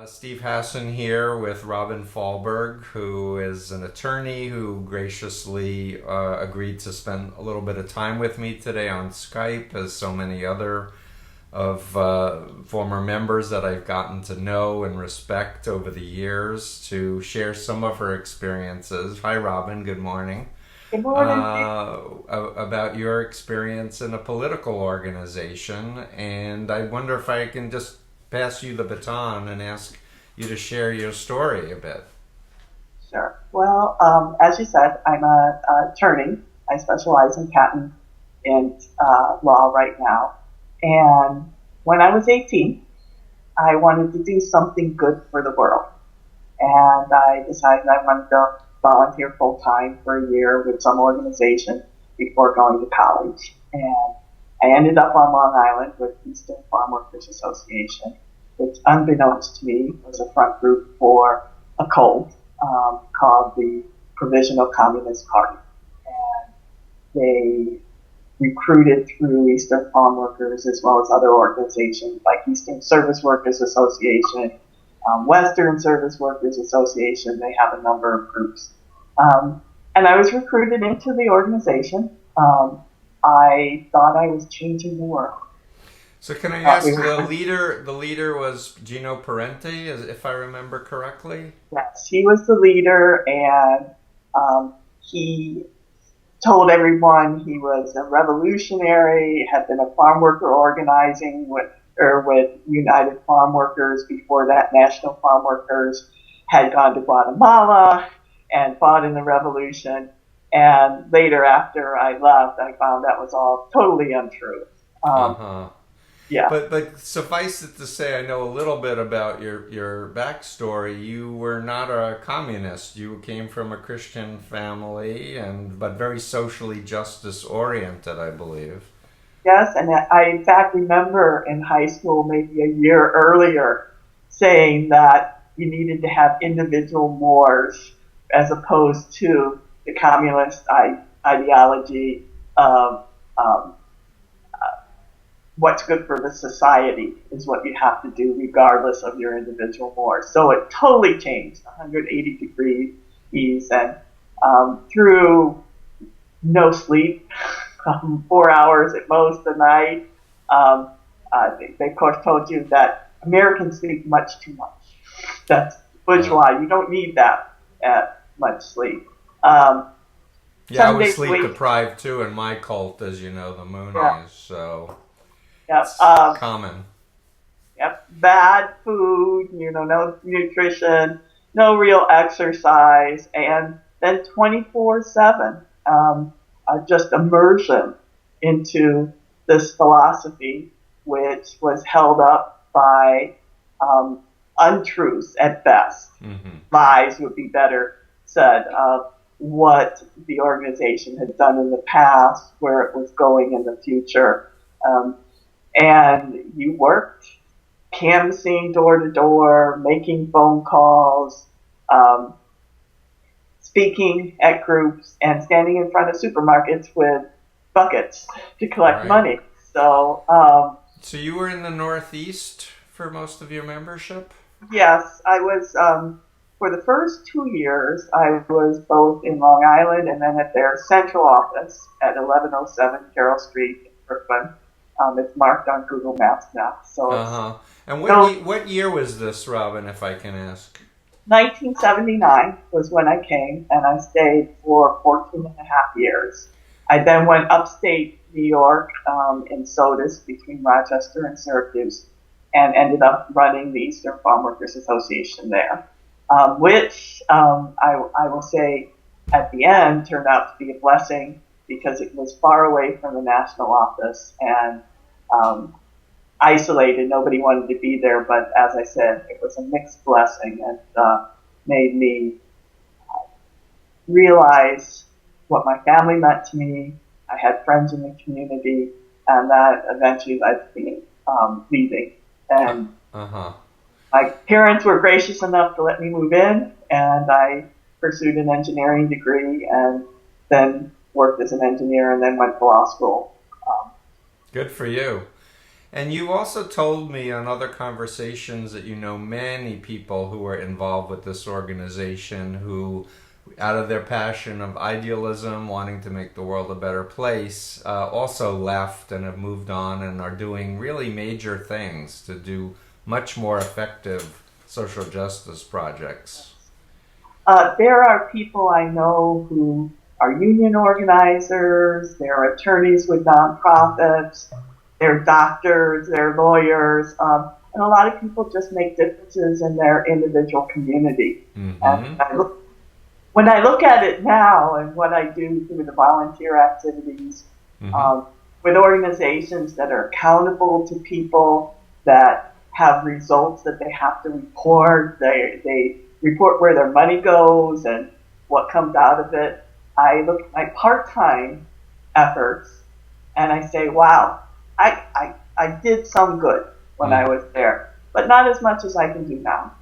Steve Hassan here with Robin Fahlberg, who is an attorney who graciously agreed to spend a little bit of time with me today on Skype, as so many other of former members that I've gotten to know and respect over the years, to share some of her experiences. Hi, Robin. Good morning. Good morning. About your experience in a political organization, and I wonder if I can just pass you the baton and ask you to share your story a bit. Sure. Well, as you said, I'm an attorney. I specialize in patent and law right now. And when I was 18, I wanted to do something good for the world. And I decided I wanted to volunteer full time for a year with some organization before going to college. And I ended up on Long Island with Eastern Farm Workers Association, which, unbeknownst to me, was a front group for a cult called the Provisional Communist Party. And they recruited through Eastern Farm Workers as well as other organizations like Eastern Service Workers Association, Western Service Workers Association. They have a number of groups. And I was recruited into the organization. I thought I was changing the world. So can I ask, the leader was Gino Perente, if I remember correctly? Yes, he was the leader, and he told everyone he was a revolutionary, had been a farm worker organizing with United Farm Workers. Before that, National Farm Workers had gone to Guatemala and fought in the revolution. And later, after I left, I found that was all totally untrue. Uh-huh. Yeah. But suffice it to say, I know a little bit about your backstory. You were not a communist. You came from a Christian family, but very socially justice oriented, I believe. Yes, and I in fact remember in high school, maybe a year earlier, saying that you needed to have individual wars as opposed to the communist ideology of what's good for the society is what you have to do regardless of your individual wars. So it totally changed 180 degrees, and through no sleep, 4 hours at most a night. They of course told you that Americans sleep much too much. That's bourgeois. You don't need that much sleep. Yeah, I Some was days sleep sleep. deprived too in my cult, as you know, the Yeah. Moonies. So Yep. it's common. Yep. Bad food. No nutrition, no real exercise, and then 24/7. Just immersion into this philosophy, which was held up by untruths at best. Hmm. Lies would be better said, of what the organization had done in the past, where it was going in the future. And you worked canvassing door to door, making phone calls, speaking at groups, and standing in front of supermarkets with buckets to collect Right. money. So, So you were in the Northeast for most of your membership? yes, I was, for the first 2 years, I was both in Long Island and then at their central office at 1107 Carroll Street in Brooklyn. It's marked on Google Maps now. So it's Uh-huh. And so what year was this, Robin, if I can ask? 1979 was when I came, and I stayed for 14 and a half years. I then went upstate New York, in Sodus between Rochester and Syracuse, and ended up running the Eastern Farm Workers Association there, which I will say at the end turned out to be a blessing because it was far away from the national office and isolated. Nobody wanted to be there, but as I said, it was a mixed blessing and made me realize what my family meant to me. I had friends in the community, and that eventually led to me leaving. And Uh-huh. my parents were gracious enough to let me move in, and I pursued an engineering degree and then worked as an engineer and then went to law school. Um, Good for you. And you also told me on other conversations that you know many people who are involved with this organization who, out of their passion of idealism, wanting to make the world a better place, also left and have moved on and are doing really major things to do much more effective social justice projects. There are people I know who are union organizers, they're attorneys with nonprofits, they're doctors, they're lawyers, and a lot of people just make differences in their individual community. Mm-hmm. And when I look at it now and what I do through the volunteer activities, Mm-hmm. with organizations that are accountable to people, that have results that they have to report, they report where their money goes and what comes out of it. I look at my part-time efforts and I say, wow, I did some good when I was there, but not as much as I can do now.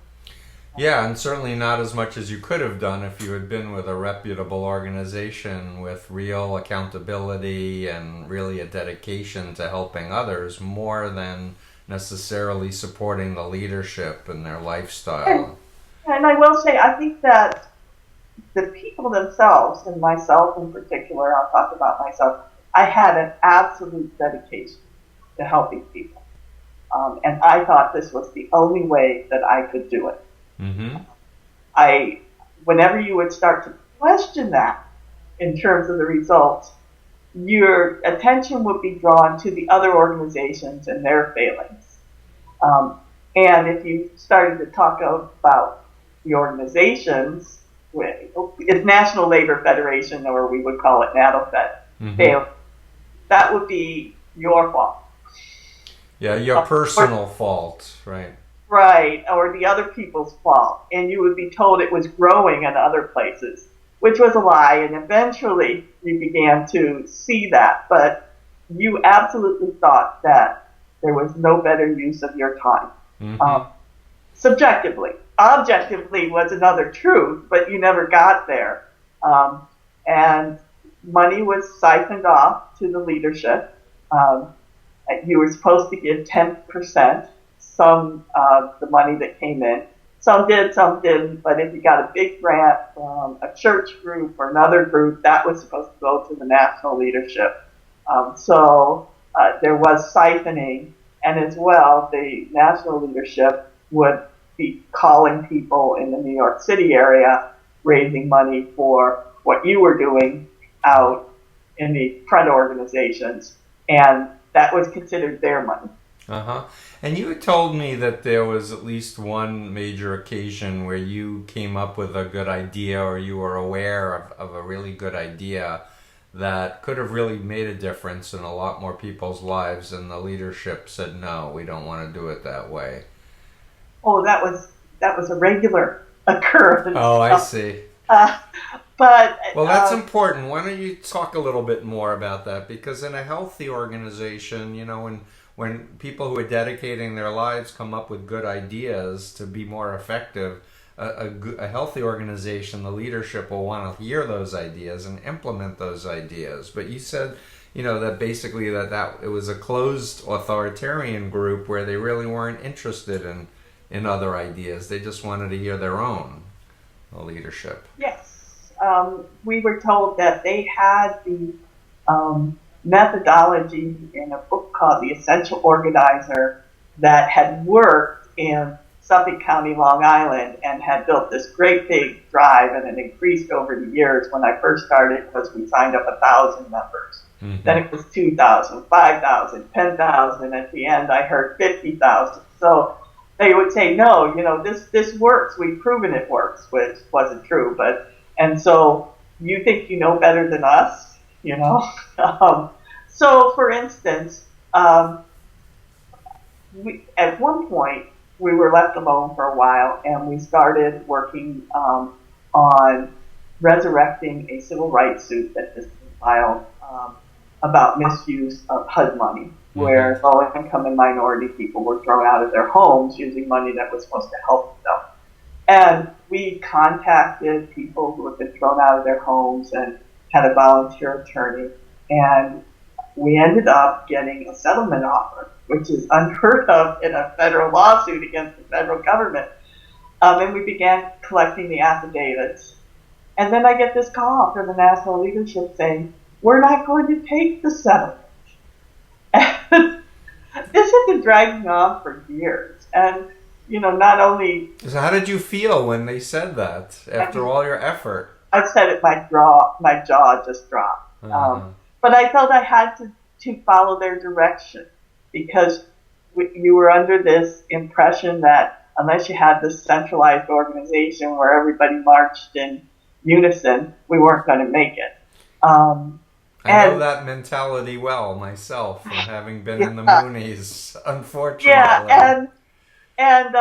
Yeah, and certainly not as much as you could have done if you had been with a reputable organization with real accountability and really a dedication to helping others more than necessarily supporting the leadership and their lifestyle. And I will say, I think that the people themselves, and myself in particular, I'll talk about myself, I had an absolute dedication to helping people. And I thought this was the only way that I could do it. Mm-hmm. Whenever you would start to question that in terms of the results, your attention would be drawn to the other organizations and their failings. And if you started to talk about the organizations, it's National Labor Federation, or we would call it Natlfed, Mm-hmm. that would be your fault. Yeah, your personal fault, right? Right, or the other people's fault. And you would be told it was growing in other places, which was a lie. And eventually you began to see that. But you absolutely thought that there was no better use of your time. Mm-hmm. Subjectively. Objectively was another truth, but you never got there. And money was siphoned off to the leadership. You were supposed to give 10%, some of the money that came in. Some did, some didn't, but if you got a big grant from a church group or another group, that was supposed to go to the national leadership. So there was siphoning, and as well, the national leadership would be calling people in the New York City area, raising money for what you were doing out in the front organizations, and that was considered their money. Uh-huh. And you had told me that there was at least one major occasion where you came up with a good idea, or you were aware of a really good idea that could have really made a difference in a lot more people's lives, and the leadership said, no, we don't want to do it that way. Oh, that was a regular occurrence. Oh, I see. Uh, but Well, that's important. Why don't you talk a little bit more about that? Because in a healthy organization, you know, when people who are dedicating their lives come up with good ideas to be more effective, a healthy organization, the leadership will want to hear those ideas and implement those ideas. But you said, you know, that basically that it was a closed authoritarian group where they really weren't interested in other ideas. They just wanted to hear their own, the leadership. yes, we were told that they had the methodology in a book called The Essential Organizer that had worked in Suffolk County, Long Island, and had built this great big drive, and it increased over the years. When I first started, because we signed up 1,000 members. Mm-hmm. Then it was 2,000, 5,000, 10,000. At the end, I heard 50,000. So they would say, no, you know, this works. We've proven it works, which wasn't true. And so you think you know better than us, you know? So, for instance, at one point, we were left alone for a while, and we started working on resurrecting a civil rights suit that has been filed about misuse of HUD money, where low-income and minority people were thrown out of their homes using money that was supposed to help them. And we contacted people who had been thrown out of their homes and had a volunteer attorney, and we ended up getting a settlement offer which is unheard of in a federal lawsuit against the federal government. And we began collecting the affidavits. And then I get this call from the national leadership saying, we're not going to take the settlement. And this has been dragging on for years. And, not only... So how did you feel when they said that after all your effort? I said it, my jaw just dropped. But I felt I had to follow their direction because you were under this impression that unless you had this centralized organization where everybody marched in unison, we weren't going to make it. I know that mentality well myself from having been in the Moonies, unfortunately. Yeah, and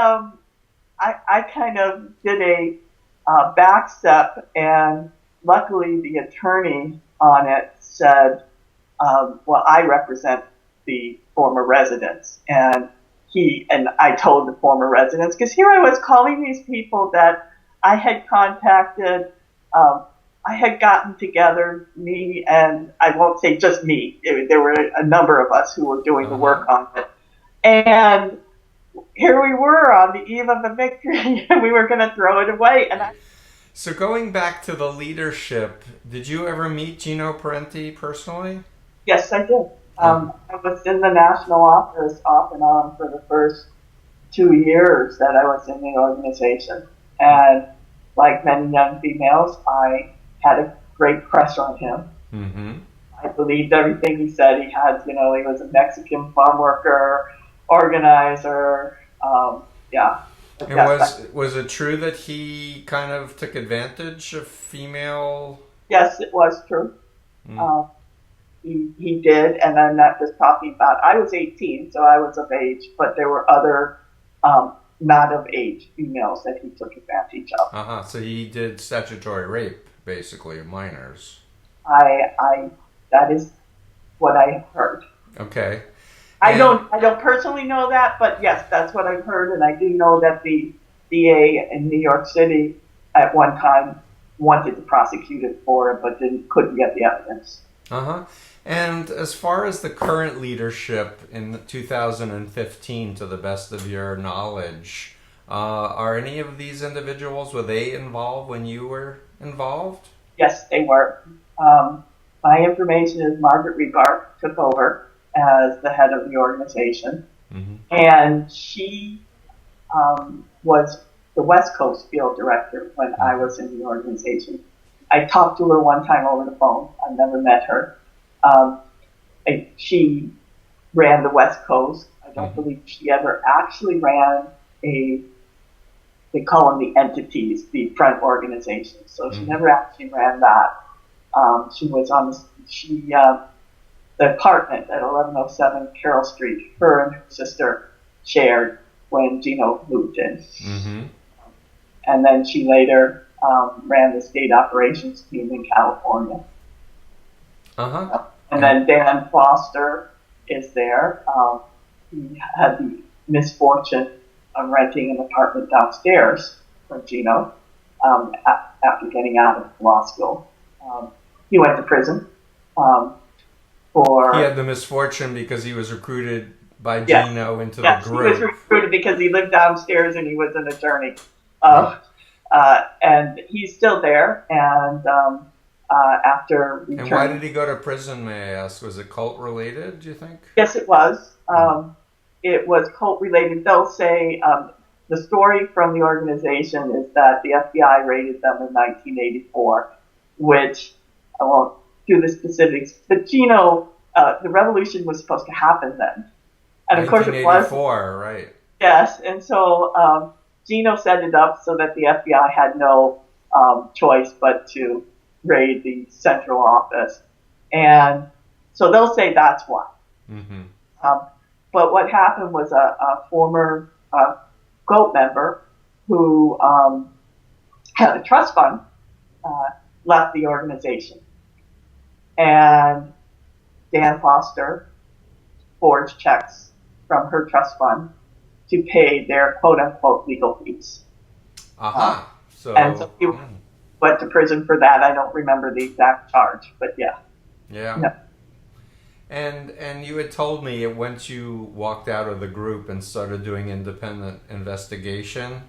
I kind of did a back step, and luckily the attorney on it said, well, I represent the former residents, and I told the former residents, because here I was calling these people that I had contacted, I had gotten together, me and, I won't say just me, there were a number of us who were doing the work on it, and here we were on the eve of a victory, and we were going to throw it away. So going back to the leadership, did you ever meet Gino Perente personally? Yes, I did. I was in the national office off and on for the first 2 years that I was in the organization. And like many young females, I had a great crush on him. Mm-hmm. I believed everything he said. He was a Mexican farm worker, organizer, And was it true that he kind of took advantage of female? Yes, it was true. He did, and I'm not just talking about, I was 18, so I was of age, but there were other not of age females that he took advantage of. So he did statutory rape, basically, of minors. That is what I have heard. Okay. I don't personally know that, but yes, that's what I've heard, and I do know that the DA in New York City at one time wanted to prosecute it for it, but couldn't get the evidence. And as far as the current leadership in 2015, to the best of your knowledge, are any of these individuals, were they involved when you were involved? Yes, they were. My information is Margaret Rebark took over as the head of the organization, and she was the West Coast field director when I was in the organization. I talked to her one time over the phone. I never met her. She ran the West Coast. I don't believe she ever actually ran they call them the entities, the front organizations. So she never actually ran that. She was on the apartment at 1107 Carroll Street. Her and her sister shared when Gino moved in. And then she later ran the state operations team in California. And then Dan Foster is there. He had the misfortune of renting an apartment downstairs from Gino after getting out of law school. He went to prison for... He had the misfortune because he was recruited by Gino into the group. He was recruited because he lived downstairs and he was an attorney. And he's still there, and after returning... And why did he go to prison, may I ask? Was it cult-related, do you think? Yes, it was. It was cult-related. They'll say the story from the organization is that the FBI raided them in 1984, which I won't do the specifics, but Gino, the revolution was supposed to happen then. And of course it was. 1984, right. Yes, and so Gino set it up so that the FBI had no choice but to raid the central office. And so they'll say that's why. But what happened was a former GOAT member who had a trust fund left the organization. And Dan Foster forged checks from her trust fund to pay their quote-unquote legal fees. And so he went to prison for that. I don't remember the exact charge, but yeah. Yeah. No. And you had told me once you walked out of the group and started doing independent investigation,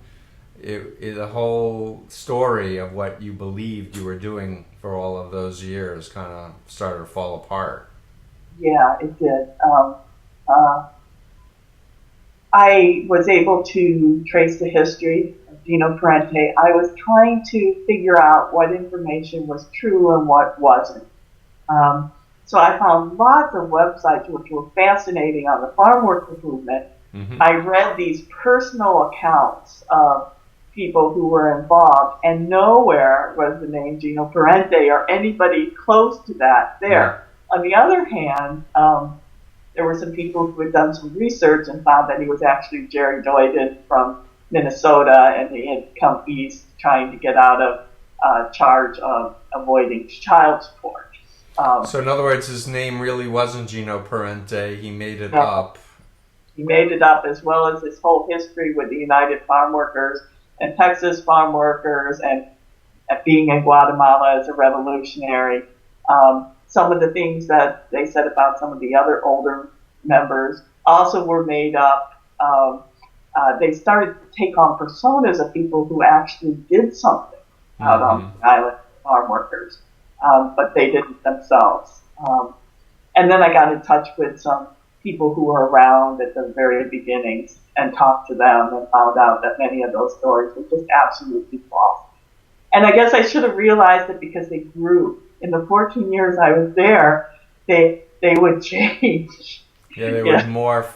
the whole story of what you believed you were doing for all of those years kind of started to fall apart. Yeah, it did. I was able to trace the history of Gino Perente. I was trying to figure out what information was true and what wasn't. So I found lots of websites which were fascinating on the farm worker movement. Mm-hmm. I read these personal accounts of people who were involved, and nowhere was the name Gino Perente or anybody close to that there. On the other hand, there were some people who had done some research and found that he was actually Jerry Doeden from Minnesota, and he had come east trying to get out of charge of avoiding child support. So in other words, his name really wasn't Gino Perente. He made it No. up. He made it up, as well as his whole history with the United Farm Workers and Texas farm workers, and being in Guatemala as a revolutionary. Some of the things that they said about some of the other older members also were made up. They started to take on personas of people who actually did something out on the island, farm workers, but they didn't themselves. And then I got in touch with some people who were around at the very beginnings and talked to them and found out that many of those stories were just absolutely false. And I guess I should have realized it because they grew. In the 14 years I was there, they would change. Yeah, there was more.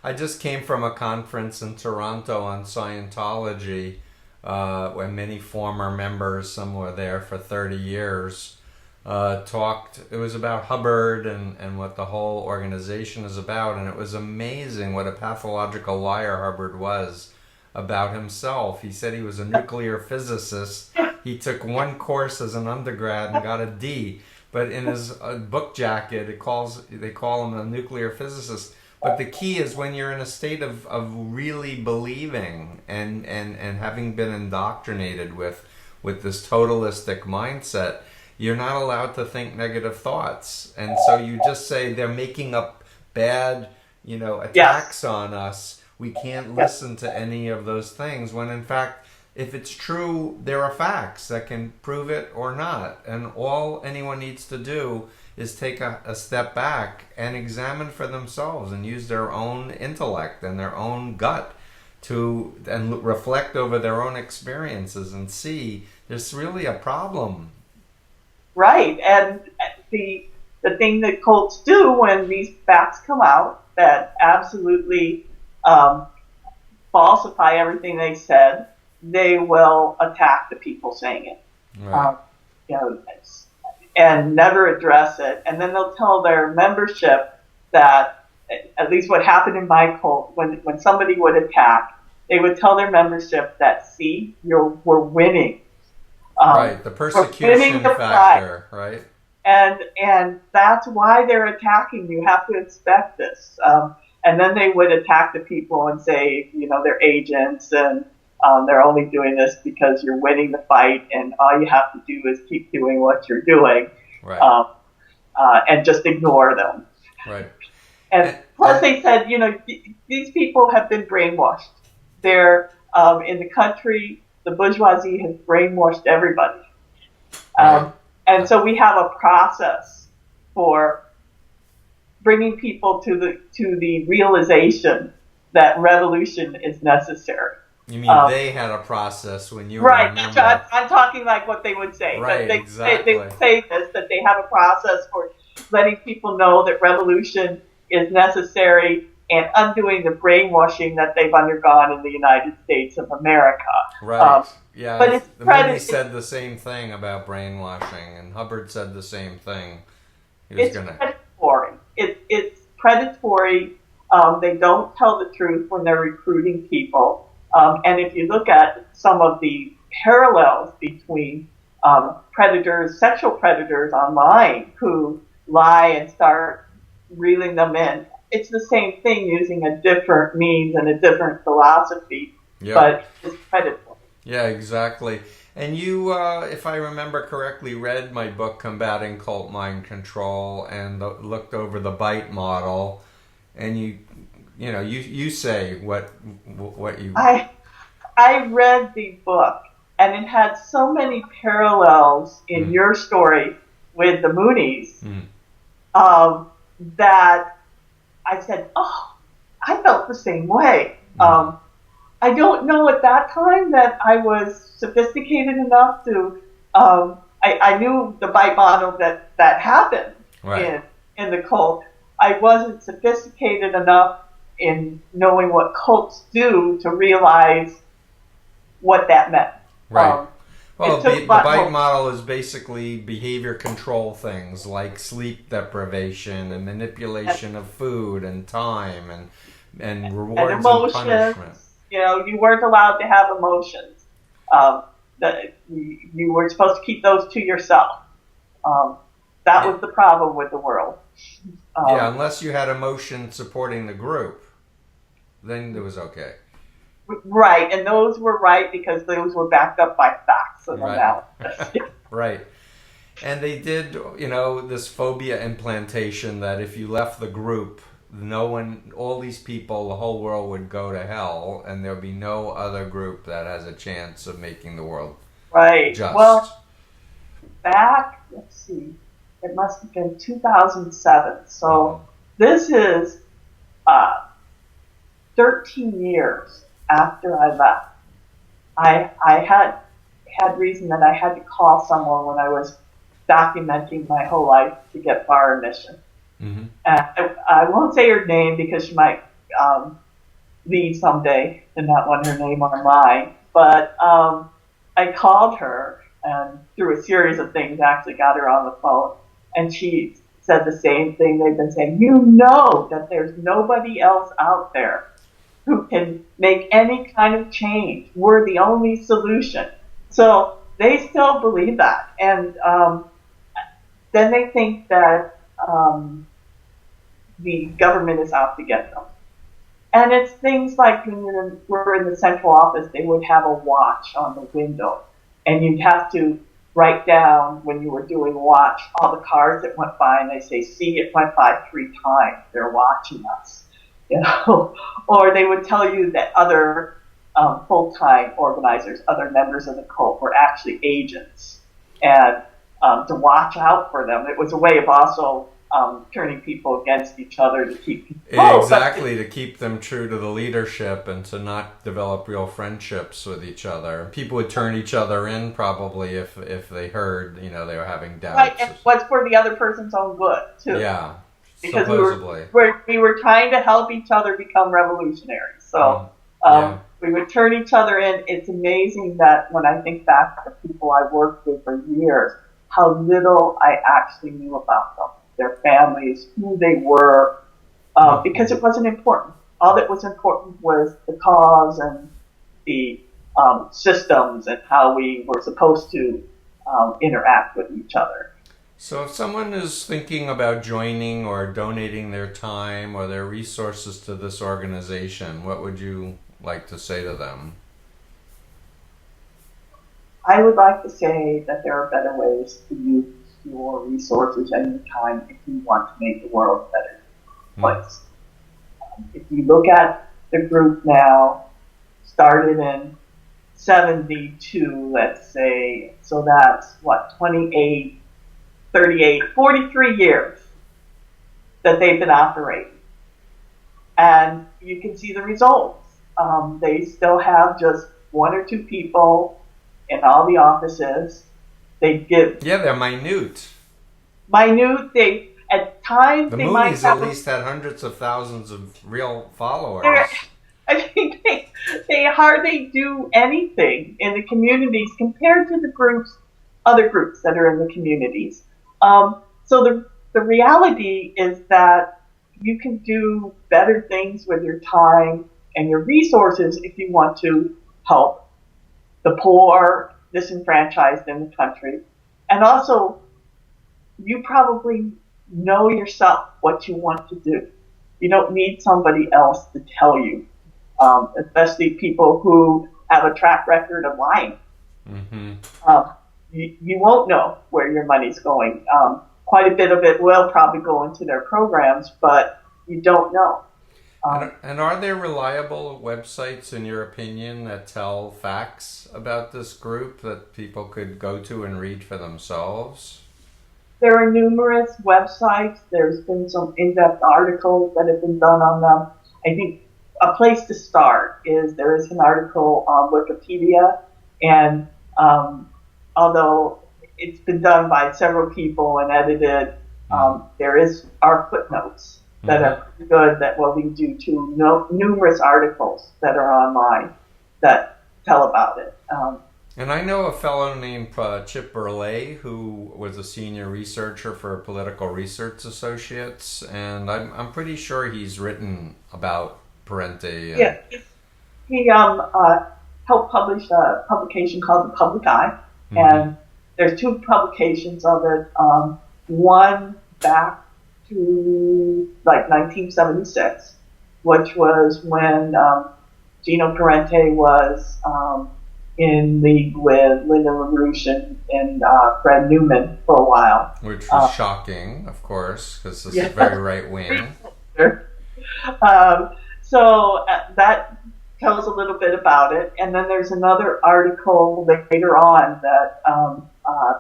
I just came from a conference in Toronto on Scientology, where many former members, some were there for 30 years, talked. It was about Hubbard and what the whole organization is about, and it was amazing what a pathological liar Hubbard was about himself. He said he was a nuclear physicist. He took one course as an undergrad and got a D, but in his book jacket they call him a nuclear physicist. But the key is when you're in a state of really believing and having been indoctrinated with this totalistic mindset, you're not allowed to think negative thoughts. And so you just say they're making up bad, attacks on us. We can't listen to any of those things, when in fact, if it's true, there are facts that can prove it or not. And all anyone needs to do is take a step back and examine for themselves and use their own intellect and their own gut and reflect over their own experiences and see there's really a problem. Right. And the thing that cults do when these facts come out that absolutely falsify everything they said, they will attack the people saying it. Right. And never address it. And then they'll tell their membership that, at least what happened in my cult, when somebody would attack, they would tell their membership that, see, we're winning. Right, the persecution factor, right? And that's why they're attacking. You have to expect this. And then they would attack the people and say, they're agents and they're only doing this because you're winning the fight, and all you have to do is keep doing what you're doing, right. And just ignore them. Right. And plus, they said, these people have been brainwashed. They're in the country. The bourgeoisie has brainwashed everybody, Right. And so we have a process for bringing people to the realization that revolution is necessary. You mean they had a process when you were right? a member? I'm talking like what they would say. Right, but exactly. They would say this, that they have a process for letting people know that revolution is necessary and undoing the brainwashing that they've undergone in the United States of America. Right. Yeah. But the movie said the same thing about brainwashing, and Hubbard said the same thing. Predatory. It's predatory. They don't tell the truth when they're recruiting people. And if you look at some of the parallels between sexual predators online who lie and start reeling them in, it's the same thing using a different means and a different philosophy, Yep. but it's predatory. Yeah, exactly. And you, if I remember correctly, read my book, Combating Cult Mind Control, and looked over the bite model, and you say what you. I read the book, and it had so many parallels in your story with the Moonies that I said, "Oh, I felt the same way." I don't know at that time that I was sophisticated enough to. I knew the bite model that happened in the cult. I wasn't sophisticated enough in knowing what cults do to realize what that meant. Right. Well, the bite model is basically behavior control things like sleep deprivation and manipulation of food and time and rewards and punishment. You weren't allowed to have emotions. That you were supposed to keep those to yourself. That was the problem with the world. Unless you had emotion supporting the group, then it was okay. Right, and those were right because those were backed up by facts and analysis. Right. And they did, this phobia implantation that if you left the group, all these people, the whole world would go to hell, and there'll be no other group that has a chance of making the world just. Well, back, let's see, it must have been 2007. So this is 13 years after I left. I had reason that I had to call someone when I was documenting my whole life to get bar admission. I won't say her name because she might leave someday and not want her name on mine. But I called her and through a series of things actually got her on the phone. And she said the same thing they've been saying. You know that there's nobody else out there who can make any kind of change. We're the only solution. So they still believe that. And then they think that the government is out to get them. And it's things like when you were in the central office, they would have a watch on the window. And you'd have to write down when you were doing watch all the cars that went by, and they say, see, it went by 3 times. They're watching us. Or they would tell you that other full-time organizers, other members of the cult were actually agents. And to watch out for them. It was a way of also turning people against each other to keep people to keep them true to the leadership and to not develop real friendships with each other. People would turn each other in probably if they heard they were having doubts. Right, and what's for the other person's own good too. Yeah, because supposedly we were trying to help each other become revolutionaries. So we would turn each other in. It's amazing that when I think back to people I worked with for years, how little I actually knew about them, their families, who they were, because it wasn't important. All that was important was the cause and the systems and how we were supposed to interact with each other. So if someone is thinking about joining or donating their time or their resources to this organization, what would you like to say to them? I would like to say that there are better ways to use your resources and your time if you want to make the world a better place. If you look at the group now, started in 72, let's say, so that's 28, 38, 43 years that they've been operating. And you can see the results. They still have just 1 or 2 people in all the offices. They give... Yeah, they're minute. At times, they might have... The Moonies at least had hundreds of thousands of real followers. I mean, they hardly do anything in the communities compared to the other groups that are in the communities. So the reality is that you can do better things with your time and your resources if you want to help the poor, disenfranchised in the country. And also, you probably know yourself what you want to do. You don't need somebody else to tell you, especially people who have a track record of lying. Mm-hmm. You won't know where your money's going. Quite a bit of it will probably go into their programs, but you don't know. And are there reliable websites, in your opinion, that tell facts about this group that people could go to and read for themselves? There are numerous websites. There's been some in-depth articles that have been done on them. I think a place to start is there is an article on Wikipedia, and although it's been done by several people and edited, are footnotes that are pretty good that will lead you to numerous articles that are online that tell about it. And I know a fellow named Chip Burley, who was a senior researcher for Political Research Associates, and I'm pretty sure he's written about Perente. Yeah, he helped publish a publication called The Public Eye, and there's two publications of it. One back to like 1976, which was when Gino Perente was in league with Lyndon LaRouche and Fred Newman for a while. Which was shocking, of course, because this is very right-wing. So that tells a little bit about it. And then there's another article later on that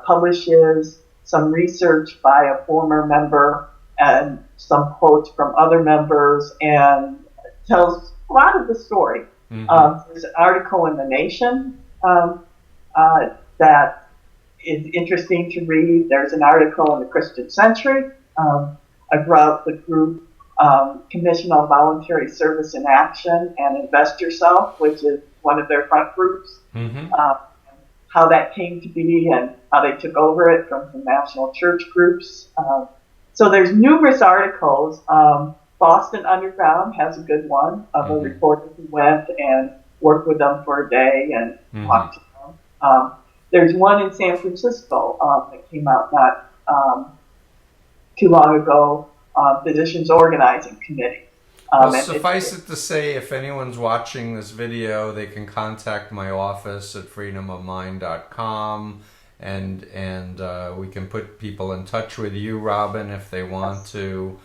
publishes some research by a former member and some quotes from other members and tells a lot of the story. There's an article in The Nation that is interesting to read. There's an article in the Christian Century about the group Commission on Voluntary Service in Action and Invest Yourself, which is one of their front groups, how that came to be and how they took over it from the national church groups. So there's numerous articles. Boston Underground has a good one of a reporter who went and worked with them for a day and talked to them. There's one in San Francisco that came out not too long ago, Physicians Organizing Committee. Well, suffice it to say, if anyone's watching this video, they can contact my office at freedomofmind.com, and we can put people in touch with you, Robin, if they want to,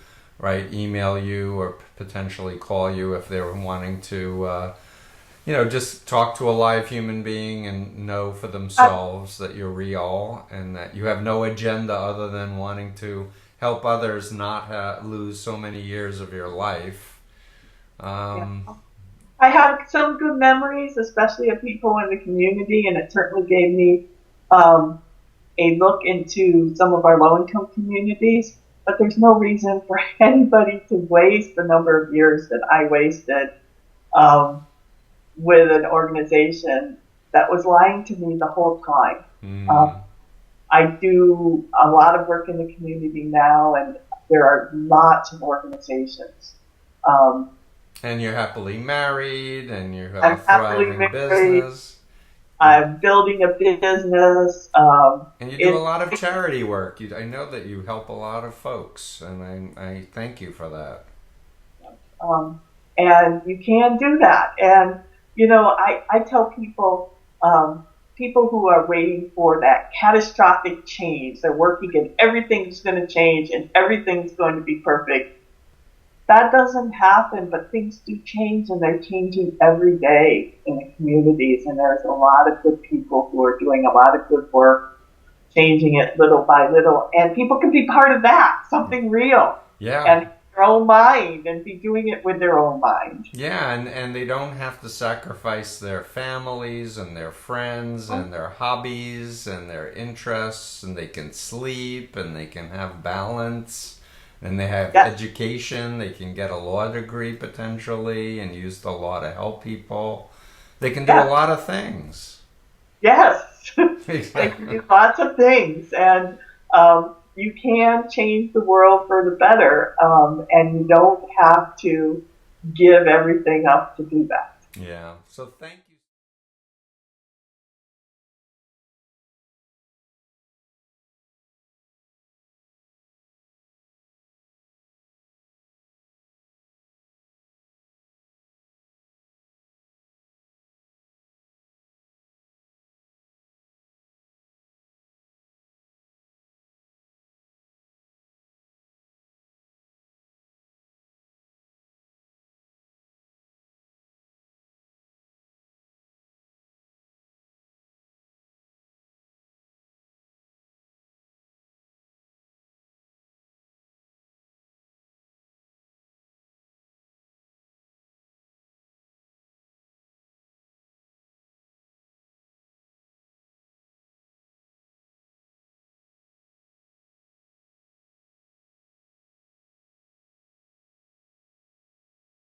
email you or potentially call you if they're wanting to, just talk to a live human being and know for themselves that you're real and that you have no agenda other than wanting to help others not lose so many years of your life. I have some good memories, especially of people in the community, and it certainly gave me a look into some of our low-income communities. But there's no reason for anybody to waste the number of years that I wasted with an organization that was lying to me the whole time. I do a lot of work in the community now, and there are lots of organizations. And you're happily married, and you have a thriving business. I'm building a business. And you do a lot of charity work. I know that you help a lot of folks, and I thank you for that. And you can do that. And, I tell people, people who are waiting for that catastrophic change, they're working and everything's going to change and everything's going to be perfect. That doesn't happen, but things do change, and they're changing every day in the communities, and there's a lot of good people who are doing a lot of good work, changing it little by little, and people can be part of that, something real. Yeah. And their own mind, and be doing it with their own mind. Yeah, and they don't have to sacrifice their families and their friends and their hobbies and their interests, and they can sleep, and they can have balance. And they have education. They can get a law degree potentially and use the law to help people. They can do a lot of things. Yes. They can do lots of things. And you can change the world for the better. And you don't have to give everything up to do that. Yeah. So thank you.